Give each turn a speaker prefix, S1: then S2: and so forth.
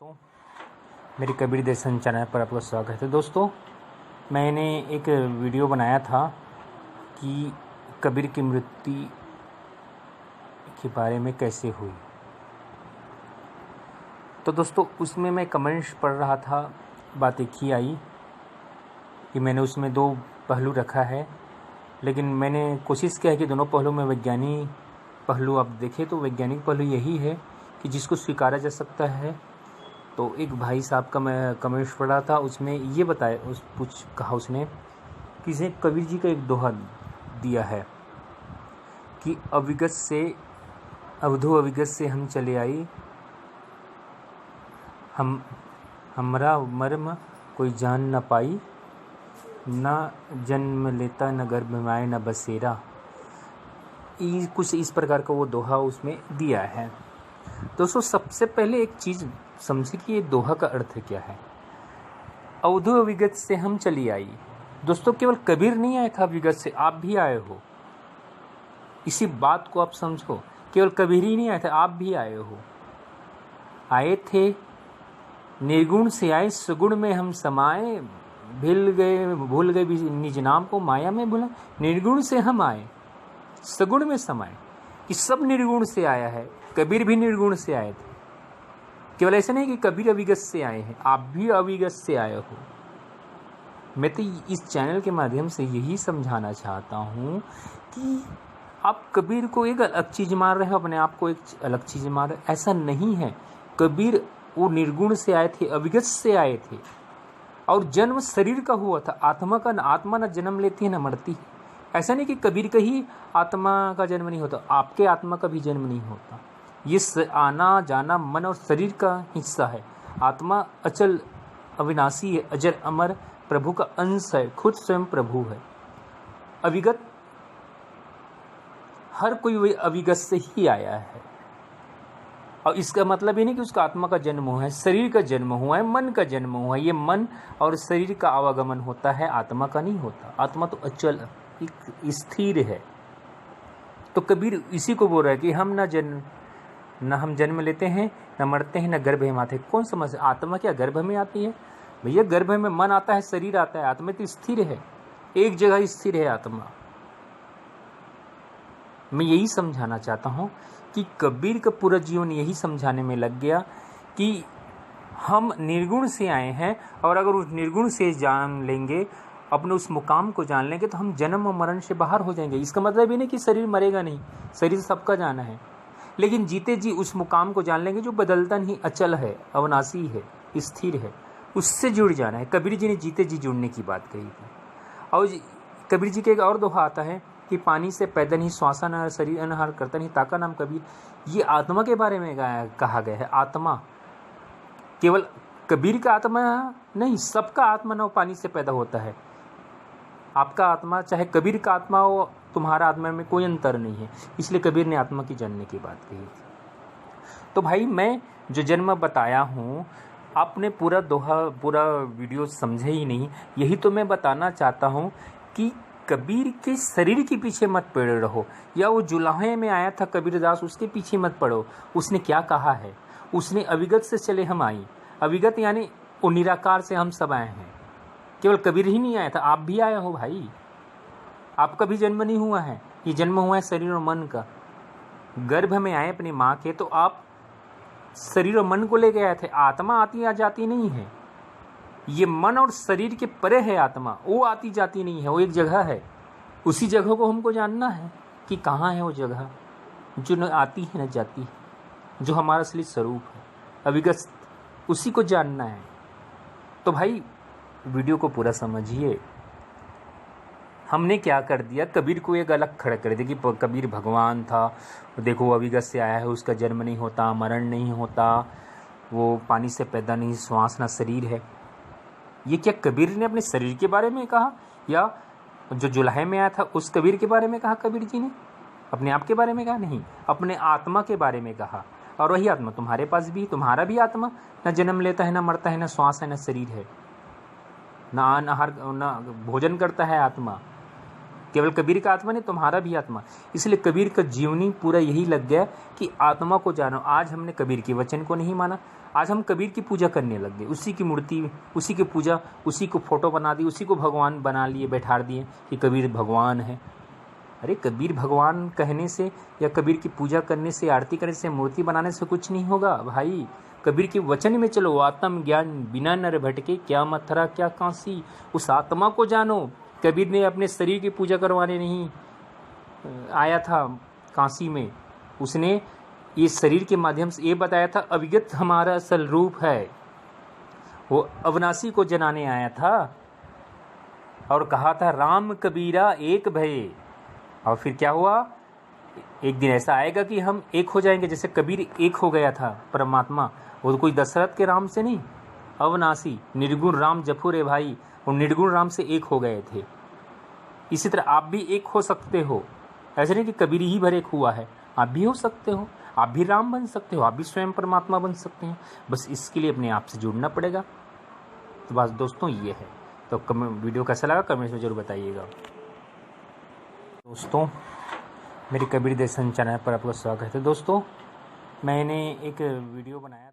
S1: दोस्तों, मेरे कबीर दर्शन चैनल पर आपका स्वागत है। दोस्तों, मैंने एक वीडियो बनाया था कि कबीर की मृत्यु के बारे में कैसे हुई। तो दोस्तों, उसमें मैं कमेंट्स पढ़ रहा था, बात एक ही आई कि मैंने उसमें दो पहलू रखा है, लेकिन मैंने कोशिश किया है कि दोनों पहलू में वैज्ञानिक पहलू आप देखें तो वैज्ञानिक पहलू यही है कि जिसको स्वीकारा जा सकता है। तो एक भाई साहब का मैं कमेंट्स पढ़ा था, उसमें ये बताया कहा उसने कि इसे कबीर जी का एक दोहा दिया है कि अविगत से अवधो अविगत से हम चले आई, हमरा मर्म कोई जान न पाई, न जन्म लेता न गर्भ में आए न बसेरा। कुछ इस प्रकार का वो दोहा उसमें दिया है। दोस्तों, सबसे पहले एक चीज़ समझिए कि ये दोहा का अर्थ क्या है। अवधो अविगत से हम चली आई। दोस्तों, केवल कबीर नहीं आया था अविगत से, आप भी आए हो। इसी बात को आप समझो, केवल कबीर ही नहीं आया था, आप भी आए हो। आए थे निर्गुण से आए, सगुण में हम समाए, भूल गए निज नाम को माया में भूला। निर्गुण से हम आए, सगुण में समाए, कि सब निर्गुण से आया है। कबीर भी निर्गुण से आए थे। केवल ऐसा नहीं कि कबीर अविगत से आए हैं, आप भी अविगत से आए हो। मैं तो इस चैनल के माध्यम से यही समझाना चाहता हूँ कि आप कबीर को एक अलग चीज़ मान रहे हो, अपने आप को एक अलग चीज़ मान रहे हो। ऐसा नहीं है। कबीर वो निर्गुण से आए थे, अविगत से आए थे, और जन्म शरीर का हुआ था। आत्मा न जन्म लेती है न मरती है। ऐसा नहीं कि कबीर का ही आत्मा का जन्म नहीं होता, आपके आत्मा का भी जन्म नहीं होता। ये आना जाना मन और शरीर का हिस्सा है। आत्मा अचल अविनाशी है, अजर अमर प्रभु का अंश है, खुद स्वयं प्रभु है। अविगत, हर कोई वही अविगत से ही आया है। और इसका मतलब ये नहीं कि उसका आत्मा का जन्म हुआ है, शरीर का जन्म हुआ है, मन का जन्म हुआ है। ये मन और शरीर का आवागमन होता है, आत्मा का नहीं होता। आत्मा तो अचल स्थिर है। तो कबीर इसी को बोल रहा है कि न हम जन्म लेते हैं, न मरते हैं, न गर्भ में आते हैं। कौन समझ, आत्मा क्या गर्भ में आती है? भैया, गर्भ में मन आता है, शरीर आता है। आत्मा तो स्थिर है, एक जगह स्थिर है आत्मा। मैं यही समझाना चाहता हूँ कि कबीर का पूरा जीवन यही समझाने में लग गया कि हम निर्गुण से आए हैं, और अगर उस निर्गुण से जान लेंगे, अपने उस मुकाम को जान लेंगे, तो हम जन्म और मरण से बाहर हो जाएंगे। इसका मतलब ये नहीं कि शरीर मरेगा नहीं, शरीर सबका जाना है, लेकिन जीते जी उस मुकाम को जान लेंगे जो बदलता नहीं, अचल है, अविनाशी है, स्थिर है। उससे जुड़ जाना है। कबीर जी ने जीते जी जुड़ने की बात कही थी। और कबीर जी के एक और दोहा आता है कि पानी से पैदा नहीं, श्वासा न शरीर अनहार करता नहीं, ताका नाम कबीर। ये आत्मा के बारे में कहा गया है। आत्मा केवल कबीर का आत्मा नहीं, सबका आत्मा न पानी से पैदा होता है। आपका आत्मा चाहे कबीर का आत्मा हो, तुम्हारा आत्मा में कोई अंतर नहीं है। इसलिए कबीर ने आत्मा की जानने की बात कही थी। तो भाई, मैं जो जन्म बताया हूँ, आपने पूरा वीडियो समझे ही नहीं। यही तो मैं बताना चाहता हूँ कि कबीर के शरीर के पीछे मत पड़े रहो, या वो जुलाहे में आया था कबीरदास, उसके पीछे मत पड़ो। उसने क्या कहा है? उसने अविगत से चले हम आई। अविगत यानी वो निराकार से हम सब आए हैं। केवल कबीर ही नहीं आया था, आप भी आए हो भाई। आपका भी जन्म नहीं हुआ है, ये जन्म हुआ है शरीर और मन का। गर्भ में आए अपनी माँ के, तो आप शरीर और मन को लेके आए थे। आत्मा आती आ जाती नहीं है। ये मन और शरीर के परे है आत्मा, वो आती जाती नहीं है, वो एक जगह है। उसी जगह को हमको जानना है कि कहाँ है वो जगह, जो न आती है न जाती है, जो हमारा असली स्वरूप है, अविगत। उसी को जानना है। तो भाई, वीडियो को पूरा समझिए। हमने क्या कर दिया, कबीर को एक अलग खड़ा कर दिया कि कबीर भगवान था, देखो वो अविगत से आया है, उसका जन्म नहीं होता, मरण नहीं होता, वो पानी से पैदा नहीं, श्वास ना शरीर है। ये क्या कबीर ने अपने शरीर के बारे में कहा, या जो जुलाहे में आया था उस कबीर के बारे में कहा? कबीर जी ने अपने आप के बारे में कहा? नहीं, अपने आत्मा के बारे में कहा। और वही आत्मा तुम्हारे पास भी, तुम्हारा भी आत्मा न जन्म लेता है, न मरता है, न श्वास है, न शरीर है, न आहार न भोजन करता है आत्मा। केवल कबीर का आत्मा नहीं, तुम्हारा भी आत्मा। इसलिए कबीर का जीवनी पूरा यही लग गया कि आत्मा को जानो। आज हमने कबीर के वचन को नहीं माना, आज हम कबीर की पूजा करने लग गए, उसी की मूर्ति, उसी की पूजा, उसी को फोटो बना दी, उसी को भगवान बना लिए, बैठा दिए कि कबीर भगवान है। अरे कबीर भगवान कहने से या कबीर की पूजा करने से, आरती करने से, मूर्ति बनाने से कुछ नहीं होगा भाई। कबीर के वचन में चलो, आत्म ज्ञान बिना नर भटके, क्या मथुरा क्या काशी। उस आत्मा को जानो। कबीर ने अपने शरीर की पूजा करवाने नहीं आया था काशी में, उसने ये शरीर के माध्यम से ये बताया था अविगत हमारा असल रूप है। वो अविनाशी को जनाने आया था और कहा था राम कबीरा एक भये। और फिर क्या हुआ, एक दिन ऐसा आएगा कि हम एक हो जाएंगे, जैसे कबीर एक हो गया था परमात्मा। वो तो कोई दशरथ के राम से नहीं, अविनाशी निर्गुण राम जपू रे भाई, वो निर्गुण राम से एक हो गए थे। इसी तरह आप भी एक हो सकते हो। ऐसे नहीं कि कबीर ही भर एक हुआ है, आप भी हो सकते हो, आप भी राम बन सकते हो, आप भी स्वयं परमात्मा बन सकते हैं। बस इसके लिए अपने आप से जुड़ना पड़ेगा। तो बस दोस्तों ये है। तो वीडियो कैसा लगा कमेंट्स में जरूर बताइएगा। दोस्तों मेरे कबीर दर्शन चैनल पर आपका स्वागत है। दोस्तों मैंने एक वीडियो बनाया था।